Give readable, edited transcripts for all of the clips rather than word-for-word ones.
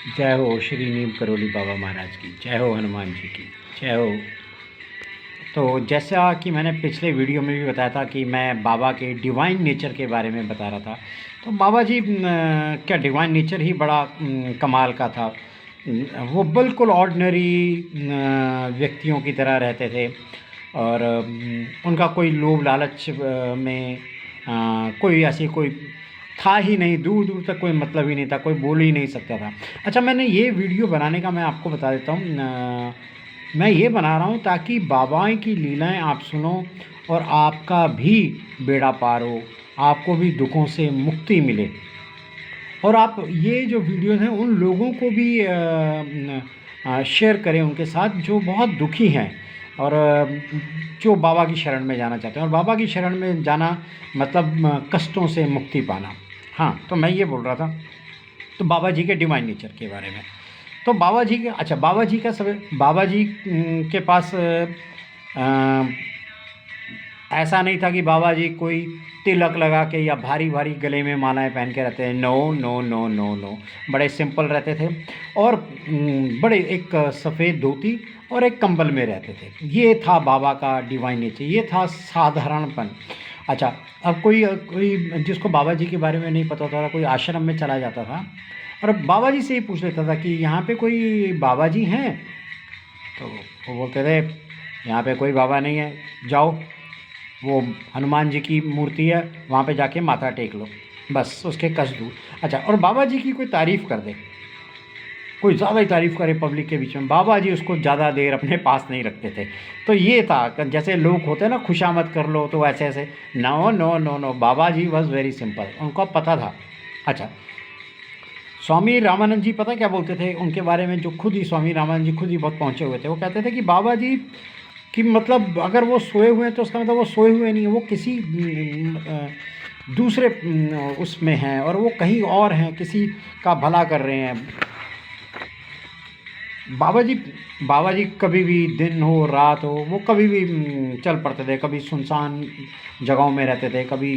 जय हो श्री नीम करोली बाबा महाराज की, जय हो हनुमान जी की, जय हो। तो जैसा कि मैंने पिछले वीडियो में भी बताया था कि मैं बाबा के डिवाइन नेचर के बारे में बता रहा था। तो बाबा जी क्या डिवाइन नेचर ही बड़ा कमाल का था। वो बिल्कुल ऑर्डिनरी व्यक्तियों की तरह रहते थे और उनका कोई लोभ लालच में कोई ऐसी कोई था ही नहीं, दूर दूर तक कोई मतलब ही नहीं था, कोई बोल ही नहीं सकता था। अच्छा, मैंने ये वीडियो बनाने का मैं आपको बता देता हूँ, मैं ये बना रहा हूँ ताकि बाबाएँ की लीलाएँ आप सुनो और आपका भी बेड़ा पार हो, आपको भी दुखों से मुक्ति मिले। और आप ये जो वीडियोज़ हैं उन लोगों को भी शेयर करें उनके साथ जो बहुत दुखी हैं और जो बाबा की शरण में जाना चाहते हैं। और बाबा की शरण में जाना मतलब कष्टों से मुक्ति पाना। हाँ, तो मैं ये बोल रहा था तो बाबा जी के डिवाइन नेचर के बारे में। तो बाबा जी के अच्छा, बाबा जी का सब बाबा जी के पास अ, ऐसा नहीं था कि बाबा जी कोई तिलक लगा के या भारी भारी गले में मालाएं पहन के रहते हैं। No no no no no, बड़े सिंपल रहते थे और बड़े एक सफ़ेद धोती और एक कंबल में रहते थे। ये था बाबा का डिवाइन नेचर, ये था साधारणपन। अच्छा, अब कोई कोई जिसको बाबा जी के बारे में नहीं पता था, कोई आश्रम में चला जाता था और बाबा जी से ही पूछ लेता था कि यहाँ पे कोई बाबा जी हैं। तो वो बोलते थे यहाँ पे कोई बाबा नहीं है, जाओ वो हनुमान जी की मूर्ति है वहाँ पे जाके माथा टेक लो, बस उसके कष्ट दूर। अच्छा, और बाबा जी की कोई तारीफ़ कर दे, कोई ज़्यादा ही तारीफ़ करे पब्लिक के बीच में, बाबा जी उसको ज़्यादा देर अपने पास नहीं रखते थे। तो ये था जैसे लोग होते हैं ना, खुशामद कर लो तो ऐसे ऐसे, no no no no, Baba ji was very simple, उनको पता था। अच्छा, स्वामी रामानंद जी पता क्या बोलते थे उनके बारे में, जो खुद ही स्वामी रामानंद जी खुद ही बहुत पहुँचे हुए थे। वो कहते थे कि बाबा जी कि मतलब अगर वो सोए हुए हैं तो उसका मतलब वो सोए हुए नहीं हैं, वो किसी दूसरे उसमें हैं और वो कहीं और हैं, किसी का भला कर रहे हैं। बाबा जी बाबा जी कभी भी दिन हो रात हो वो कभी भी चल पड़ते थे, कभी सुनसान जगहों में रहते थे, कभी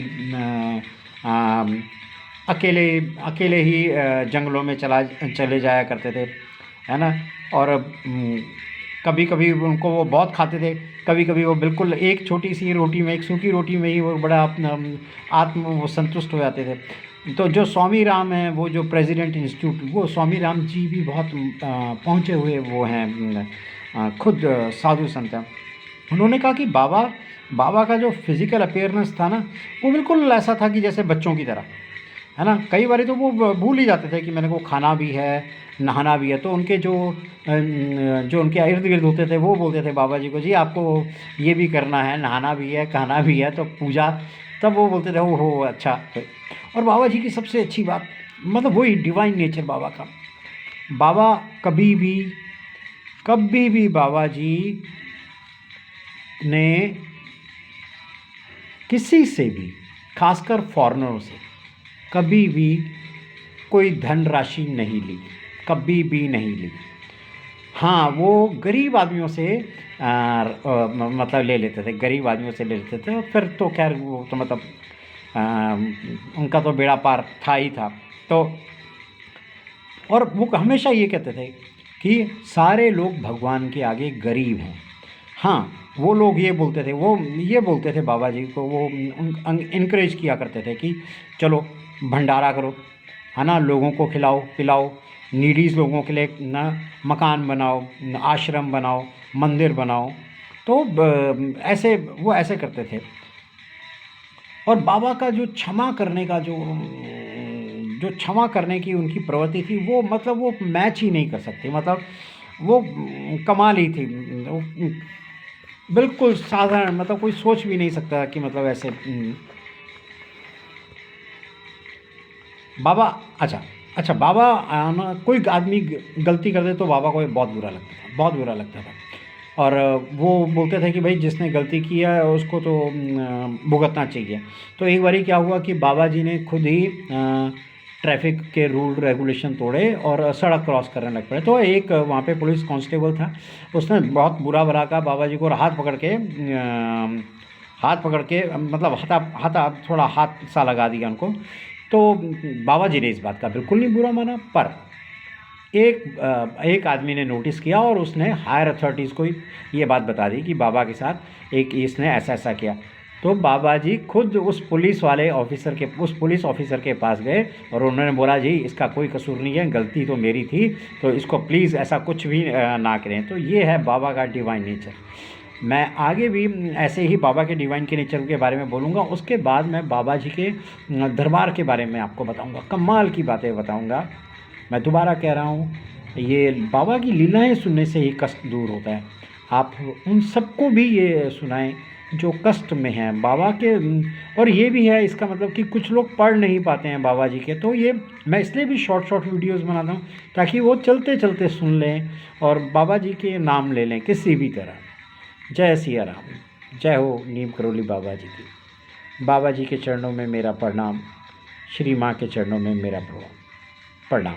अकेले अकेले ही जंगलों में चले जाया करते थे, है ना। और कभी कभी उनको वो बहुत खाते थे, कभी कभी वो बिल्कुल एक छोटी सी रोटी में, एक सूखी रोटी में ही वो बड़ा अपना आत्म वो संतुष्ट हो जाते थे। तो जो स्वामी राम हैं, वो जो प्रेसिडेंट इंस्टीट्यूट, वो स्वामी राम जी भी बहुत पहुँचे हुए वो हैं, खुद साधु संत हैं। उन्होंने कहा कि बाबा बाबा का जो फिज़िकल अपीयरेंस था ना, वो बिल्कुल ऐसा था कि जैसे बच्चों की तरह, है ना। कई बार तो वो भूल ही जाते थे कि मैंने को खाना भी है, नहाना भी है। तो उनके जो उनके इर्द गिर्द होते थे वो बोलते थे बाबा जी को, जी आपको ये भी करना है, नहाना भी है, खाना भी है, तो पूजा। तब वो बोलते थे ओहो अच्छा। और बाबा जी की सबसे अच्छी बात मतलब वही डिवाइन नेचर बाबा का। बाबा कभी भी बाबा जी ने किसी से भी, खासकर फॉरेनरों से, कभी भी कोई धनराशि नहीं ली, कभी भी नहीं ली। हाँ, वो गरीब आदमियों से मतलब ले लेते थे, गरीब आदमियों से ले लेते थे। और फिर तो खैर वो तो मतलब उनका तो बेड़ा पार था ही था। तो और वो हमेशा ये कहते थे कि सारे लोग भगवान के आगे गरीब हैं। हाँ, वो लोग ये बोलते थे, वो ये बोलते थे बाबा जी को, वो इनकरेज किया करते थे कि चलो भंडारा करो, है ना, लोगों को खिलाओ पिलाओ, नीडीज़ लोगों के लिए ना मकान बनाओ, आश्रम बनाओ, मंदिर बनाओ। तो ऐसे वो ऐसे करते थे। और बाबा का जो क्षमा करने का जो क्षमा करने की उनकी प्रवृत्ति थी, वो मतलब वो मैच ही नहीं कर सकती, मतलब वो कमाल ही थी। वो बिल्कुल साधारण, मतलब कोई सोच भी नहीं सकता कि मतलब ऐसे बाबा। अच्छा अच्छा, बाबा ना कोई आदमी गलती कर दे तो बाबा को ये बहुत बुरा लगता था, बहुत बुरा लगता था। और वो बोलते थे कि भाई जिसने गलती की है उसको तो भुगतना चाहिए। तो एक बारी क्या हुआ कि बाबा जी ने खुद ही ट्रैफिक के रूल रेगुलेशन तोड़े और सड़क क्रॉस करने लग पड़े। तो एक वहाँ पे पुलिस कांस्टेबल था, उसने बहुत बुरा भला कहा बाबा जी को, हाथ पकड़ के मतलब हाथा हाथा थोड़ा हाथ सा लगा दिया उनको। तो बाबा जी ने इस बात का बिल्कुल नहीं बुरा माना। पर एक आदमी ने नोटिस किया और उसने हायर अथॉरिटीज़ को ये बात बता दी कि बाबा के साथ एक इसने ऐसा ऐसा किया। तो बाबा जी खुद उस पुलिस ऑफिसर के पास गए और उन्होंने बोला, जी इसका कोई कसूर नहीं है, गलती तो मेरी थी, तो इसको प्लीज़ ऐसा कुछ भी ना करें। तो ये है बाबा का डिवाइन नेचर। मैं आगे भी ऐसे ही बाबा के डिवाइन के नेचर के बारे में बोलूँगा। उसके बाद मैं बाबा जी के दरबार के बारे में आपको बताऊँगा, कमाल की बातें बताऊँगा। मैं दोबारा कह रहा हूँ, ये बाबा की लीलाएं सुनने से ही कष्ट दूर होता है। आप उन सबको भी ये सुनाएं जो कष्ट में हैं बाबा के। और ये भी है इसका मतलब कि कुछ लोग पढ़ नहीं पाते हैं बाबा जी के, तो ये मैं इसलिए भी शॉर्ट वीडियोस बनाता हूँ ताकि वो चलते चलते सुन लें और बाबा जी के नाम ले लें किसी भी तरह। जय सिया राम, जय हो नीम करोली बाबा जी की। बाबा जी के चरणों में मेरा प्रणाम, श्री माँ के चरणों में मेरा प्रणाम।